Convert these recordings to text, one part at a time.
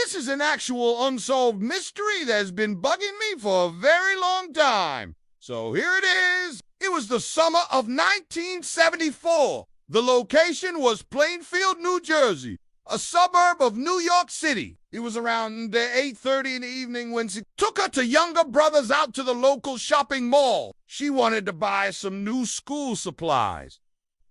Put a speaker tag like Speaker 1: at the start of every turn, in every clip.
Speaker 1: This is an actual unsolved mystery that has been bugging me for a very long time. So here it is. It was the summer of 1974. The location was Plainfield, New Jersey, a suburb of New York City. It was around 8:30 in the evening when she took her two younger brothers out to the local shopping mall. She wanted to buy some new school supplies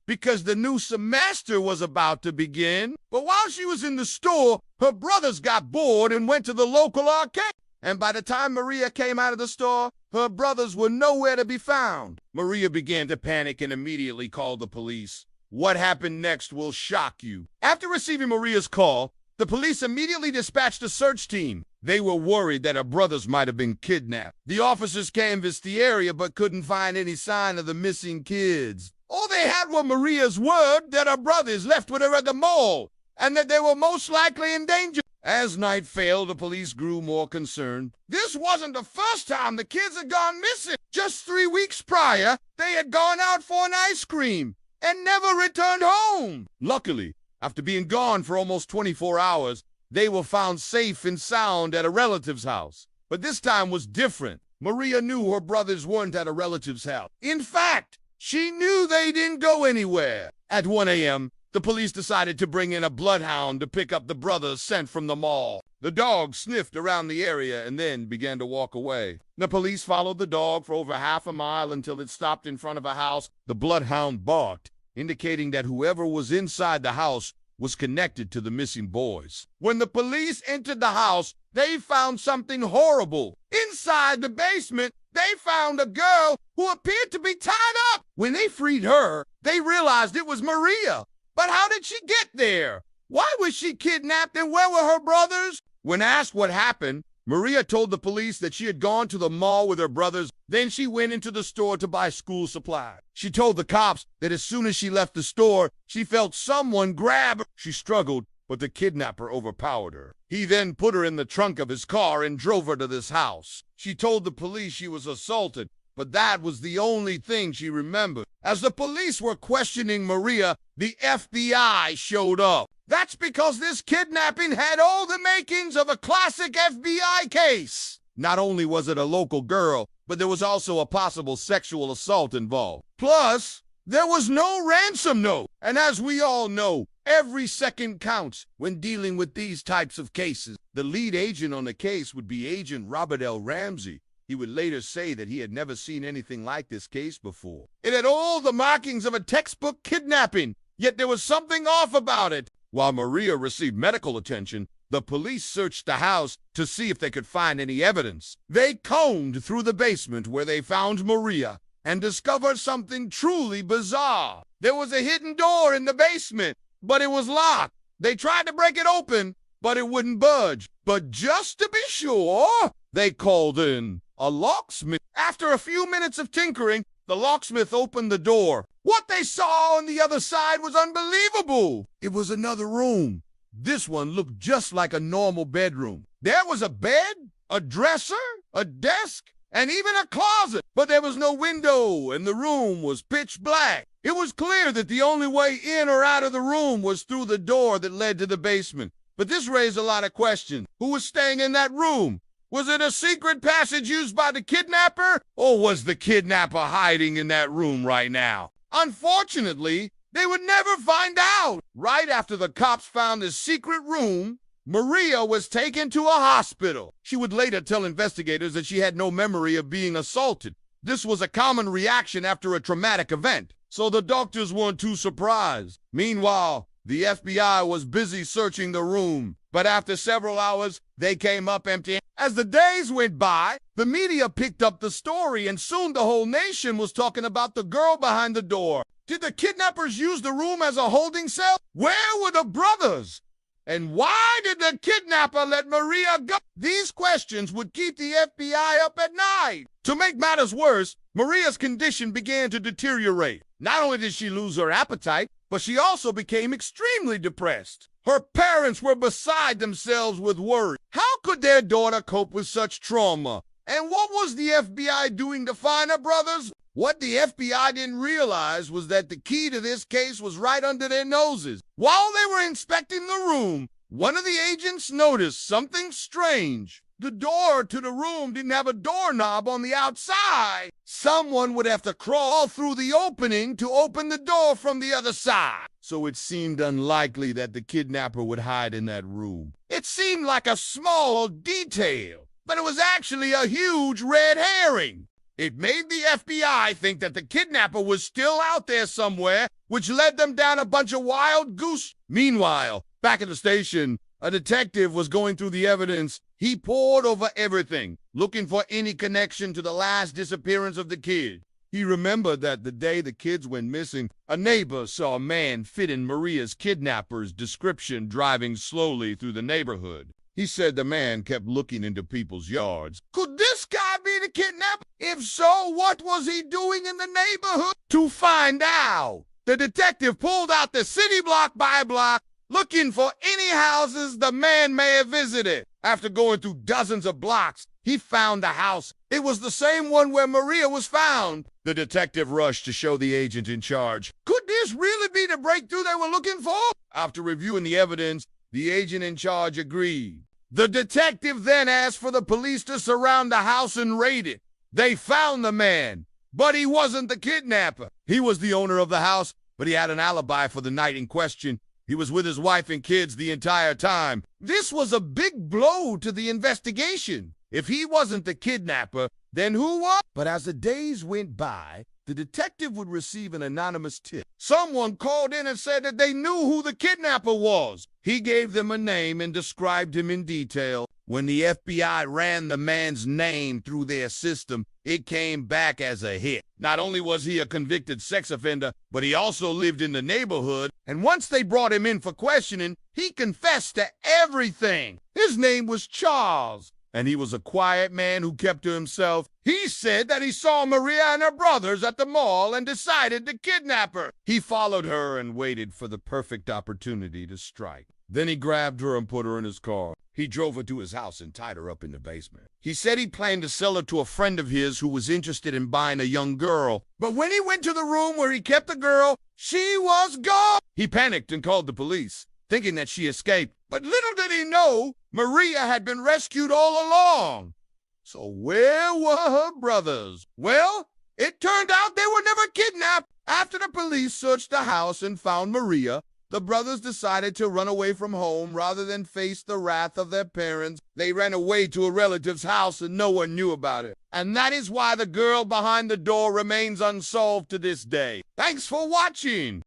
Speaker 1: because the new semester was about to begin. But while she was in the store, her brothers got bored and went to the local arcade. And by the time Maria came out of the store, her brothers were nowhere to be found. Maria began to panic and immediately called the police. What happened next will shock you. After receiving Maria's call, the police immediately dispatched a search team. They were worried that her brothers might have been kidnapped. The officers canvassed the area but couldn't find any sign of the missing kids. All they had were Maria's word that her brothers left with her at the mall and that they were most likely in danger. As night fell, the police grew more concerned. This wasn't the first time the kids had gone missing. Just 3 weeks prior, they had gone out for an ice cream and never returned home. Luckily, after being gone for almost 24 hours, they were found safe and sound at a relative's house. But this time was different. Maria knew her brothers weren't at a relative's house. In fact, she knew they didn't go anywhere. At 1 a.m., the police decided to bring in a bloodhound to pick up the brothers sent from the mall. The dog sniffed around the area and then began to walk away. The police followed the dog for over half a mile until it stopped in front of a house. The bloodhound barked, indicating that whoever was inside the house was connected to the missing boys. When the police entered the house, they found something horrible. Inside the basement, they found a girl who appeared to be tied up. When they freed her, they realized it was Maria. But how did she get there? Why was she kidnapped and where were her brothers? When asked what happened, Maria told the police that she had gone to the mall with her brothers. Then she went into the store to buy school supplies. She told the cops that as soon as she left the store, she felt someone grab her. She struggled, but the kidnapper overpowered her. He then put her in the trunk of his car and drove her to this house. She told the police she was assaulted, but that was the only thing she remembered. As the police were questioning Maria, the FBI showed up. That's because this kidnapping had all the makings of a classic FBI case. Not only was it a local girl, but there was also a possible sexual assault involved. Plus, there was no ransom note. And as we all know, every second counts when dealing with these types of cases. The lead agent on the case would be Agent Robert L. Ramsey. He would later say that he had never seen anything like this case before. It had all the markings of a textbook kidnapping, yet there was something off about it. While Maria received medical attention, the police searched the house to see if they could find any evidence. They combed through the basement where they found Maria and discovered something truly bizarre. There was a hidden door in the basement, but it was locked. They tried to break it open, but it wouldn't budge. But just to be sure, they called in a locksmith. After a few minutes of tinkering, the locksmith opened the door. What they saw on the other side was unbelievable. It was another room. This one looked just like a normal bedroom. There was a bed, a dresser, a desk, and even a closet. But there was no window, and the room was pitch black. It was clear that the only way in or out of the room was through the door that led to the basement. But this raised a lot of questions. Who was staying in that room? Was it a secret passage used by the kidnapper? Or was the kidnapper hiding in that room right now? Unfortunately, they would never find out. Right after the cops found this secret room, Maria was taken to a hospital. She would later tell investigators that she had no memory of being assaulted. This was a common reaction after a traumatic event, so the doctors weren't too surprised. Meanwhile, the FBI was busy searching the room, but after several hours, they came up empty. As the days went by, the media picked up the story, and soon the whole nation was talking about the girl behind the door. Did the kidnappers use the room as a holding cell? Where were the brothers? And why did the kidnapper let Maria go? These questions would keep the FBI up at night. To make matters worse, Maria's condition began to deteriorate. Not only did she lose her appetite, but she also became extremely depressed. Her parents were beside themselves with worry. How could their daughter cope with such trauma? And what was the FBI doing to find her brothers? What the FBI didn't realize was that the key to this case was right under their noses. While they were inspecting the room, one of the agents noticed something strange. The door to the room didn't have a doorknob on the outside. Someone would have to crawl through the opening to open the door from the other side. So it seemed unlikely that the kidnapper would hide in that room. It seemed like a small detail, but it was actually a huge red herring. It made the FBI think that the kidnapper was still out there somewhere, which led them down a bunch of wild goose. Meanwhile, back at the station, a detective was going through the evidence. He pored over everything, looking for any connection to the last disappearance of the kid. He remembered that the day the kids went missing, a neighbor saw a man fitting Maria's kidnapper's description driving slowly through the neighborhood. He said the man kept looking into people's yards. Could this guy be the kidnapper? If so, what was he doing in the neighborhood? To find out, the detective pulled out the city block by block, looking for any houses the man may have visited. After going through dozens of blocks, he found the house. It was the same one where Maria was found. The detective rushed to show the agent in charge. Could this really be the breakthrough they were looking for? After reviewing the evidence, the agent in charge agreed. The detective then asked for the police to surround the house and raid it. They found the man, but he wasn't the kidnapper. He was the owner of the house, but he had an alibi for the night in question. He was with his wife and kids the entire time. This was a big blow to the investigation. If he wasn't the kidnapper, then who was? But as the days went by, the detective would receive an anonymous tip. Someone called in and said that they knew who the kidnapper was. He gave them a name and described him in detail. When the FBI ran the man's name through their system, it came back as a hit. Not only was he a convicted sex offender, but he also lived in the neighborhood. And once they brought him in for questioning, he confessed to everything. His name was Charles, and he was a quiet man who kept to himself. He said that he saw Maria and her brothers at the mall and decided to kidnap her. He followed her and waited for the perfect opportunity to strike. Then he grabbed her and put her in his car. He drove her to his house and tied her up in the basement. He said he planned to sell her to a friend of his who was interested in buying a young girl. But when he went to the room where he kept the girl, she was gone. He panicked and called the police, thinking that she escaped. But little did he know, Maria had been rescued all along. So where were her brothers? Well, it turned out they were never kidnapped. After the police searched the house and found Maria, the brothers decided to run away from home rather than face the wrath of their parents. They ran away to a relative's house and no one knew about it. And that is why the girl behind the door remains unsolved to this day. Thanks for watching.